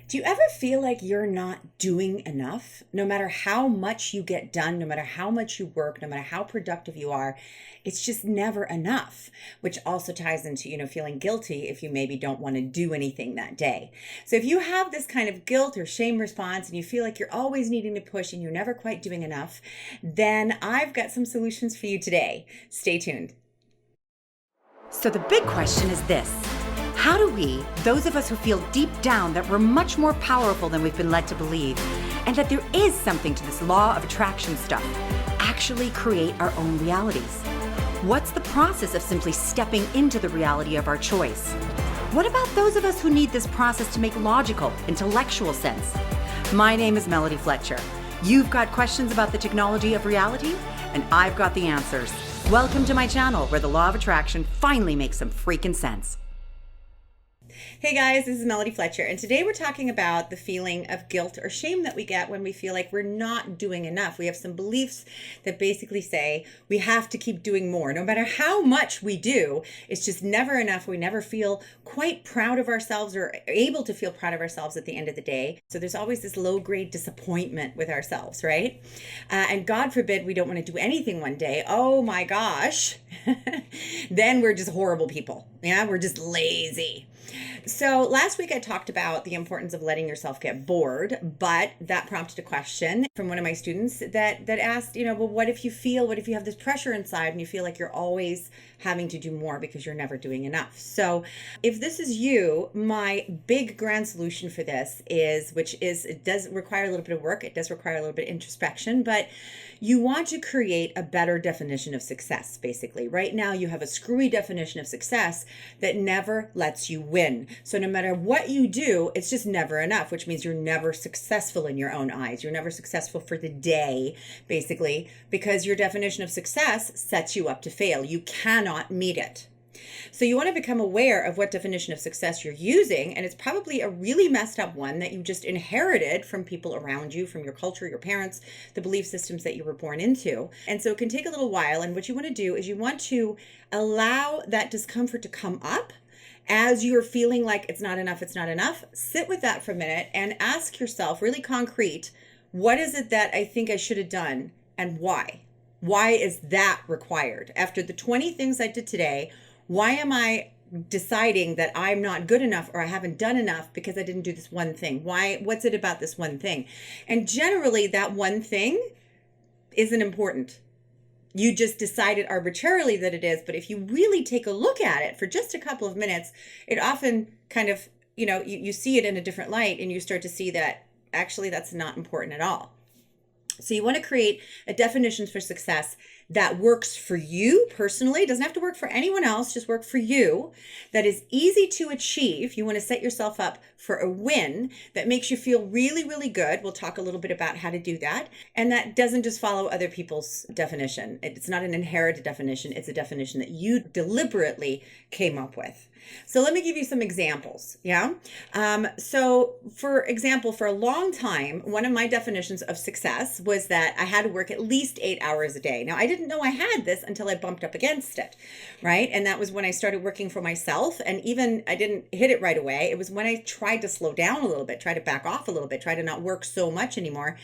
Do you ever feel like you're not doing enough? No matter how much you get done, no matter how much you work, no matter how productive you are, it's just never enough, which also ties into, feeling guilty if you maybe don't want to do anything that day. So if you have this kind of guilt or shame response and you feel like you're always needing to push and you're never quite doing enough, then I've got some solutions for you today. Stay tuned. So the big question is this: how do we, those of us who feel deep down that we're much more powerful than we've been led to believe, and that there is something to this law of attraction stuff, actually create our own realities? What's the process of simply stepping into the reality of our choice? What about those of us who need this process to make logical, intellectual sense? My name is Melody Fletcher. You've got questions about the technology of reality, and I've got the answers. Welcome to my channel, where the law of attraction finally makes some freaking sense. Hey guys, this is Melody Fletcher, and today we're talking about the feeling of guilt or shame that we get when we feel like we're not doing enough. We have some beliefs that basically say we have to keep doing more. No matter how much we do, it's just never enough. We never feel quite proud of ourselves or able to feel proud of ourselves at the end of the day. So there's always this low-grade disappointment with ourselves, right? And God forbid we don't want to do anything one day. Oh my gosh. Then we're just horrible people. Yeah, we're just lazy. So last week I talked about the importance of letting yourself get bored, but that prompted a question from one of my students that asked, well, what if you have this pressure inside and you feel like you're always having to do more because you're never doing enough? So if this is you, my big grand solution for this it does require a little bit of work. It does require a little bit of introspection, but you want to create a better definition of success, basically. Right now, you have a screwy definition of success that never lets you win. So no matter what you do, it's just never enough, which means you're never successful in your own eyes. You're never successful for the day, basically, because your definition of success sets you up to fail. You cannot meet it. So you want to become aware of what definition of success you're using, and it's probably a really messed up one that you just inherited from people around you, from your culture, your parents, the belief systems that you were born into. And so it can take a little while, and what you want to do is you want to allow that discomfort to come up as you're feeling like it's not enough. Sit with that for a minute and ask yourself, really concrete, what is it that I think I should have done and why? Why is that required? After the 20 things I did today, why am I deciding that I'm not good enough or I haven't done enough because I didn't do this one thing? What's it about this one thing? And generally that one thing isn't important. You just decided arbitrarily that it is, but if you really take a look at it for just a couple of minutes, it often kind of, you see it in a different light and you start to see that actually that's not important at all. So you want to create a definition for success that works for you personally. It doesn't have to work for anyone else, just work for you. That is easy to achieve. You want to set yourself up for a win that makes you feel really, really good. We'll talk a little bit about how to do that. And that doesn't just follow other people's definition. It's not an inherited definition. It's a definition that you deliberately came up with. So let me give you some examples. Yeah. So for example, for a long time, one of my definitions of success was that I had to work at least 8 hours a day. Now, I didn't know I had this until I bumped up against it, right? And that was when I started working for myself. And even I didn't hit it right away. It was when I tried to slow down a little bit, try to back off a little bit, try to not work so much anymore,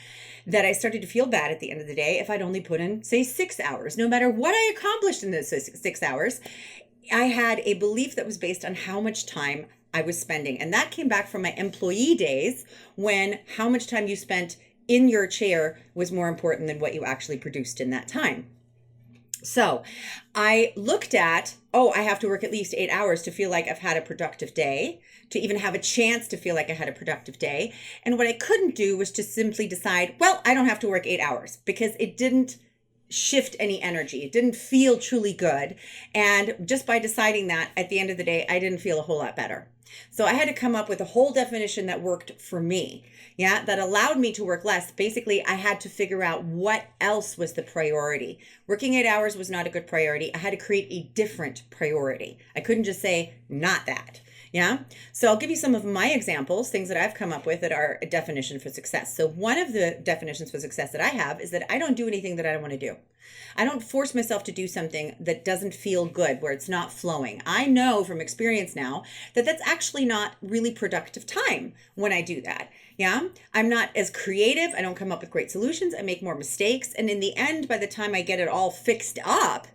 that I started to feel bad at the end of the day if I'd only put in, say, 6 hours. No matter what I accomplished in those 6 hours, I had a belief that was based on how much time I was spending. And that came back from my employee days, when how much time you spent in your chair was more important than what you actually produced in that time. So I looked at, I have to work at least 8 hours to feel like I've had a productive day, to even have a chance to feel like I had a productive day. And what I couldn't do was just simply decide, I don't have to work 8 hours, because it didn't shift any energy. It didn't feel truly good. And just by deciding that, at the end of the day, I didn't feel a whole lot better. So I had to come up with a whole definition that worked for me. Yeah, that allowed me to work less. Basically, I had to figure out what else was the priority. Working 8 hours was not a good priority. I had to create a different priority. I couldn't just say, not that. Yeah. So I'll give you some of my examples, things that I've come up with that are a definition for success. So one of the definitions for success that I have is that I don't do anything that I don't want to do. I don't force myself to do something that doesn't feel good, where it's not flowing. I know from experience now that that's actually not really productive time when I do that. Yeah. I'm not as creative. I don't come up with great solutions. I make more mistakes. And in the end, by the time I get it all fixed up,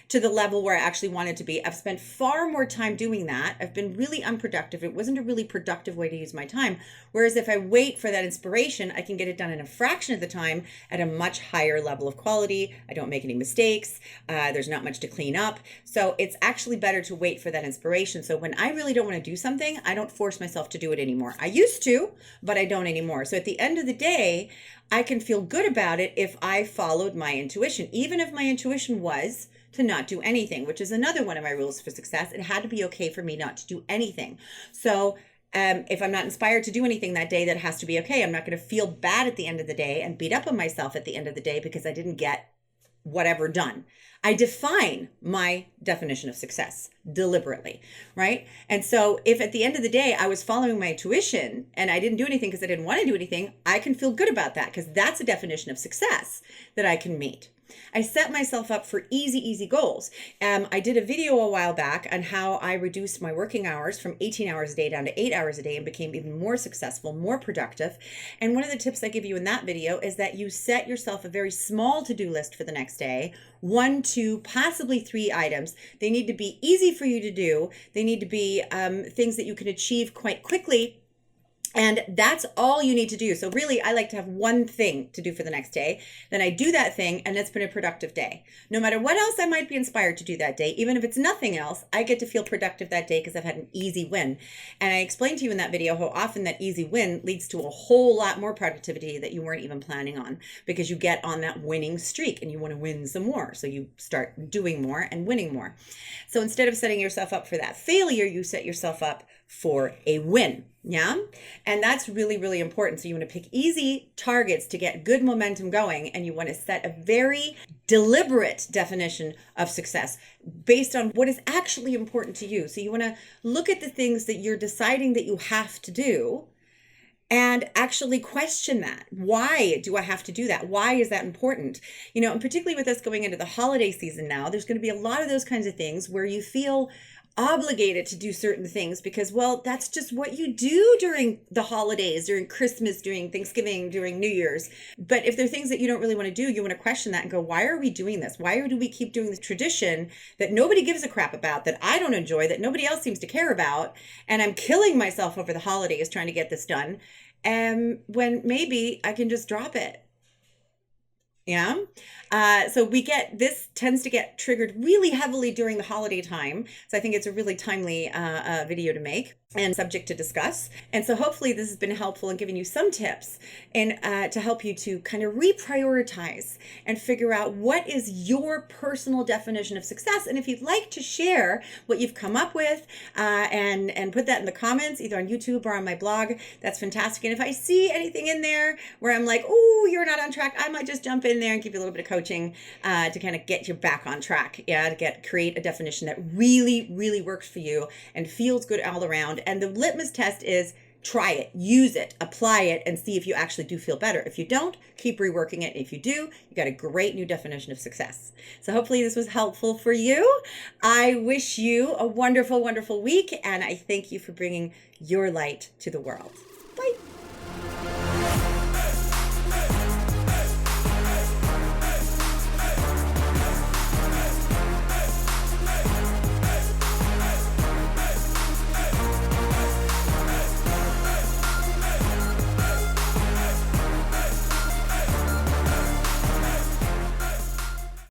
to the level where I actually wanted to be, I've spent far more time doing that. I've been really unproductive. It wasn't a really productive way to use my time. Whereas if I wait for that inspiration, I can get it done in a fraction of the time at a much higher level of quality. I don't make any mistakes. There's not much to clean up. So it's actually better to wait for that inspiration. So when I really don't want to do something, I don't force myself to do it anymore. I used to, but I don't anymore. So at the end of the day, I can feel good about it if I followed my intuition, even if my intuition was to not do anything, which is another one of my rules for success. It had to be okay for me not to do anything. So if I'm not inspired to do anything that day, that has to be okay. I'm not going to feel bad at the end of the day and beat up on myself at the end of the day because I didn't get whatever done. I define my definition of success deliberately, right? And so if at the end of the day I was following my intuition and I didn't do anything because I didn't want to do anything, I can feel good about that because that's a definition of success that I can meet. I set myself up for easy goals. I did a video a while back on how I reduced my working hours from 18 hours a day down to 8 hours a day and became even more successful, more productive. And one of the tips I give you in that video is that you set yourself a very small to-do list for the next day, 1, 2, possibly 3 items. They need to be easy for you to do. They need to be things that you can achieve quite quickly. And that's all you need to do. So really, I like to have one thing to do for the next day. Then I do that thing, and it's been a productive day. No matter what else I might be inspired to do that day, even if it's nothing else, I get to feel productive that day because I've had an easy win. And I explained to you in that video how often that easy win leads to a whole lot more productivity that you weren't even planning on, because you get on that winning streak and you want to win some more. So you start doing more and winning more. So instead of setting yourself up for that failure, you set yourself up for a win. Yeah. And that's really important. So you want to pick easy targets to get good momentum going. And you want to set a very deliberate definition of success based on what is actually important to you. So you want to look at the things that you're deciding that you have to do and actually question that. Why do I have to do that? Why is that important? You know, and particularly with us going into the holiday season now, there's going to be a lot of those kinds of things where you feel obligated to do certain things because, well, that's just what you do during the holidays, during Christmas, during Thanksgiving, during New Year's. But if there are things that you don't really want to do, you want to question that and go, why are we doing this? Why do we keep doing this tradition that nobody gives a crap about, that I don't enjoy, that nobody else seems to care about? And I'm killing myself over the holidays trying to get this done. When maybe I can just drop it. Yeah. So this tends to get triggered really heavily during the holiday time. So I think it's a really timely video to make and subject to discuss. And so hopefully this has been helpful in giving you some tips and to help you to kind of reprioritize and figure out what is your personal definition of success. And if you'd like to share what you've come up with and put that in the comments, either on YouTube or on my blog, that's fantastic. And if I see anything in there where I'm like, oh, you're not on track, I might just jump in there and give you a little bit of coaching to kind of get you back on track. Yeah, to create a definition that really works for you and feels good all around. And the litmus test is try it, use it, apply it, and see if you actually do feel better. If you don't, keep reworking it. If you do, you got a great new definition of success. So hopefully this was helpful for you. I wish you a wonderful week, and I thank you for bringing your light to the world.